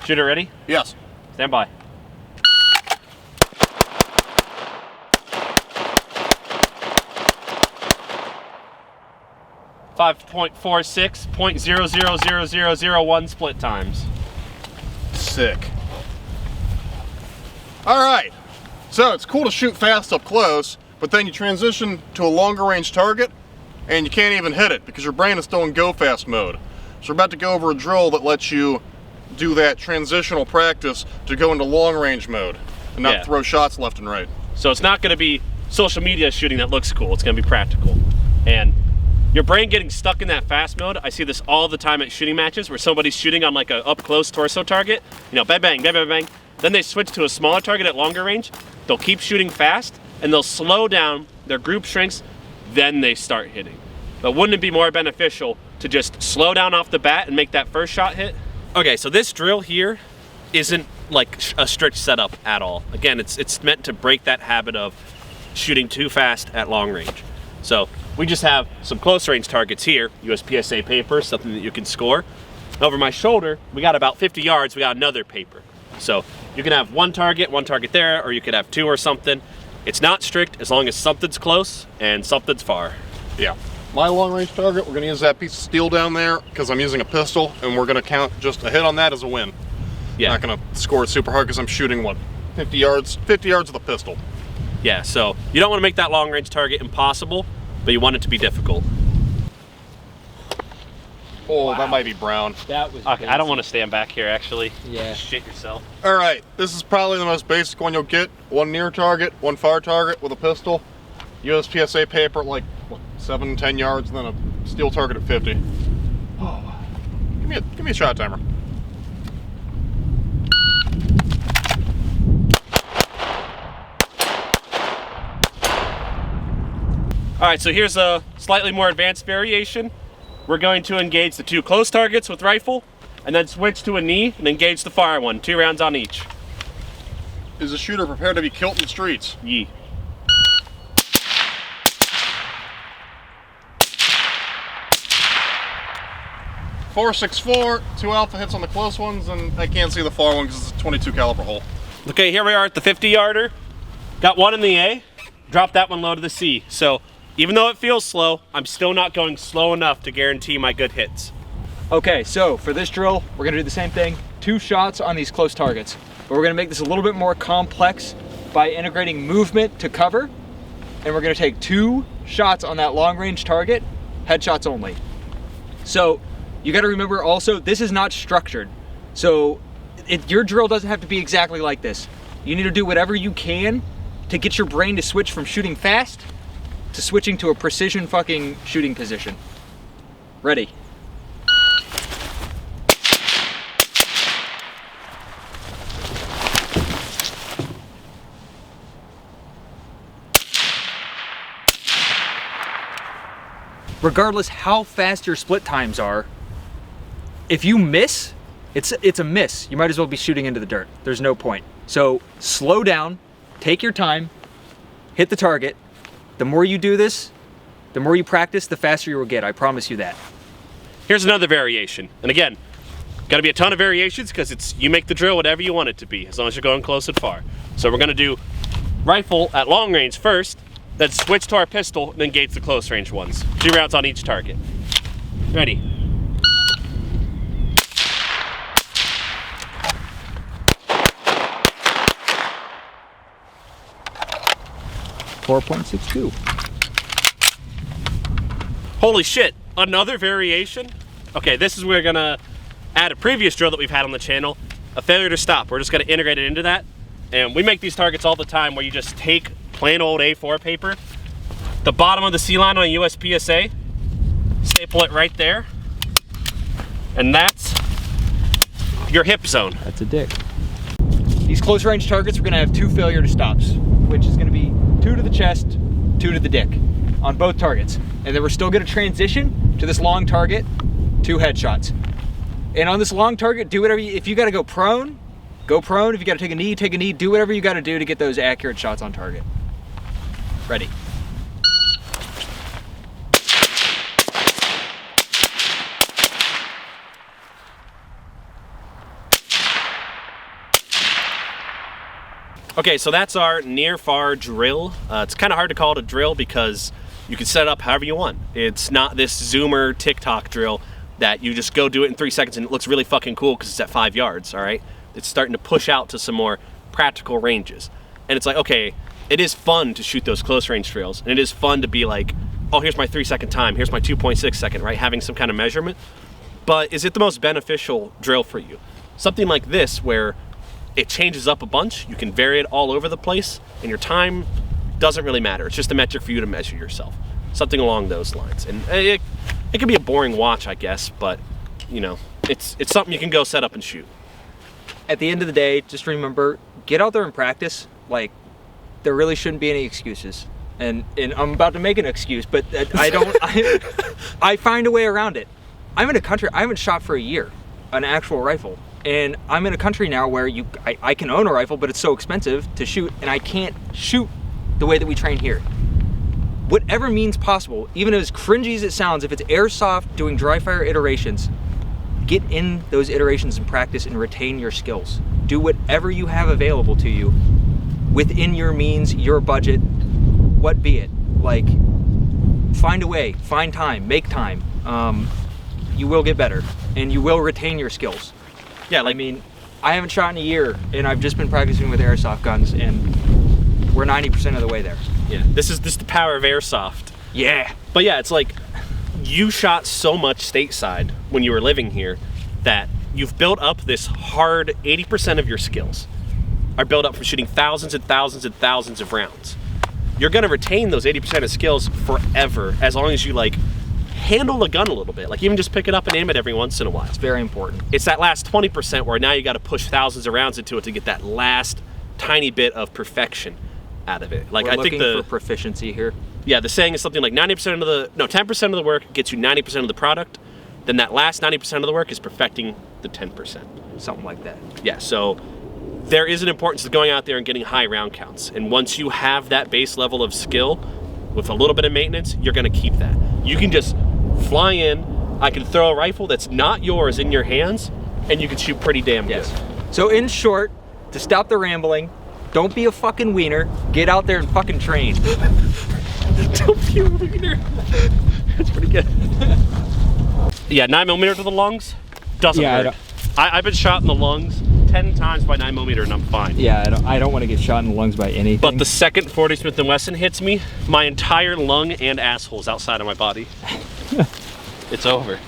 Shooter ready? Yes. Stand by. .46.000001 split times. Sick. All right. So it's cool to shoot fast up close, but then you transition to a longer range target and you can't even hit it because your brain is still in go fast mode. So we're about to go over a drill that lets you do that transitional practice to go into long range mode and not throw shots left and right. So it's not going to be social media shooting that looks cool. It's going to be practical. And your brain getting stuck in that fast mode, I see this all the time at shooting matches where somebody's shooting on like a up close torso target, you know, bang, bang, bang, bang, bang. Then they switch to a smaller target at longer range. They'll keep shooting fast and they'll slow down, their group shrinks, then they start hitting. But wouldn't it be more beneficial to just slow down off the bat and make that first shot hit? Okay, so this drill here isn't like a strict setup at all. Again, it's meant to break that habit of shooting too fast at long range. So we just have some close range targets here, USPSA paper, something that you can score. Over my shoulder, we got about 50 yards, we got another paper. So you can have one target there, or you could have two or something. It's not strict as long as something's close and something's far. Yeah. My long range target, we're gonna use that piece of steel down there because I'm using a pistol and we're gonna count just a hit on that as a win. Yeah. I'm not gonna score it super hard because I'm shooting, what, 50 yards with a pistol. Yeah, so you don't wanna make that long range target impossible, but you want it to be difficult. Oh, wow. That might be brown. That was okay, I don't want to stand back here, actually. Yeah. Shit yourself. All right, this is probably the most basic one you'll get. One near target, one far target with a pistol. USPSA paper, like, what, 7, 10 yards, and then a steel target at 50. Oh, give me a shot timer. All right, so here's a slightly more advanced variation. We're going to engage the two close targets with rifle, and then switch to a knee and engage the far one, 2 rounds on each. Is the shooter prepared to be killed in the streets? Yee. .464, 2 alpha hits on the close ones, and I can't see the far one because it's a 22 caliber hole. Okay, here we are at the 50-yarder. Got one in the A, dropped that one low to the C. So even though it feels slow, I'm still not going slow enough to guarantee my good hits. Okay, so for this drill, we're gonna do the same thing. 2 shots on these close targets. But we're gonna make this a little bit more complex by integrating movement to cover. And we're gonna take 2 shots on that long range target, headshots only. So you gotta remember also, this is not structured. So your drill doesn't have to be exactly like this. You need to do whatever you can to get your brain to switch from shooting fast to switching to a precision fucking shooting position. Ready. Regardless how fast your split times are, if you miss, it's a miss. You might as well be shooting into the dirt. There's no point. So slow down, take your time, hit the target. The more you do this, the more you practice, the faster you will get. I promise you that. Here's another variation. And again, gotta be a ton of variations because you make the drill whatever you want it to be, as long as you're going close and far. So we're gonna do rifle at long range first, then switch to our pistol, and then engage the close range ones. 2 rounds on each target. Ready. .62. Holy shit, another variation? Okay, this is where we're gonna add a previous drill that we've had on the channel, a failure to stop. We're just gonna integrate it into that. And we make these targets all the time where you just take plain old A4 paper, the bottom of the C-line on a USPSA, staple it right there, and that's your hip zone. That's a dick. These close range targets, we're gonna have 2 failure to stops, which is gonna be 2 to the chest, 2 to the dick on both targets. And then we're still gonna transition to this long target, 2 headshots. And on this long target, do whatever if you gotta go prone, go prone. If you gotta take a knee, do whatever you gotta do to get those accurate shots on target. Ready. Okay, so that's our near-far drill. It's kind of hard to call it a drill because you can set it up however you want. It's not this Zoomer TikTok drill that you just go do it in 3 seconds and it looks really fucking cool because it's at 5 yards, all right? It's starting to push out to some more practical ranges. And it's like, okay, it is fun to shoot those close range drills. And it is fun to be like, oh, here's my 3 second time, here's my 2.6 second, right? Having some kind of measurement. But is it the most beneficial drill for you? Something like this where it changes up a bunch, you can vary it all over the place, and your time doesn't really matter. It's just a metric for you to measure yourself. Something along those lines. And it can be a boring watch, I guess, but you know, it's something you can go set up and shoot. At the end of the day, just remember, get out there and practice. Like, there really shouldn't be any excuses. And I'm about to make an excuse, but I find a way around it. I'm in a country, I haven't shot for a year, an actual rifle. And I'm in a country now where I can own a rifle, but it's so expensive to shoot, and I can't shoot the way that we train here. Whatever means possible, even as cringy as it sounds, if it's airsoft doing dry fire iterations, get in those iterations and practice and retain your skills. Do whatever you have available to you within your means, your budget, what be it. Like, find a way, find time, make time. You will get better and you will retain your skills. Yeah, like, I mean, I haven't shot in a year and I've just been practicing with airsoft guns and we're 90% of the way there. Yeah, this is the power of airsoft. Yeah. But yeah, it's like you shot so much stateside when you were living here that you've built up this hard 80% of your skills are built up from shooting thousands and thousands and thousands of rounds. You're gonna retain those 80% of skills forever as long as you like handle a gun a little bit. Like even just pick it up and aim it every once in a while. It's very important. It's that last 20% where now you gotta push thousands of rounds into it to get that last tiny bit of perfection out of it. Like We're I think looking for proficiency here. Yeah, the saying is something like 10% of the work gets you 90% of the product. Then that last 90% of the work is perfecting the 10%. Something like that. Yeah, so there is an importance to going out there and getting high round counts. And once you have that base level of skill with a little bit of maintenance, you're gonna keep that. You can just fly in, I can throw a rifle that's not yours in your hands, and you can shoot pretty damn good. Yes. So in short, to stop the rambling, don't be a fucking wiener, get out there and fucking train. Don't be a wiener. That's pretty good. Yeah, 9mm to the lungs doesn't hurt. I've been shot in the lungs 10 times by 9mm and I'm fine. Yeah, I don't want to get shot in the lungs by anything. But the second 40 Smith & Wesson hits me, my entire lung and asshole is outside of my body. It's over.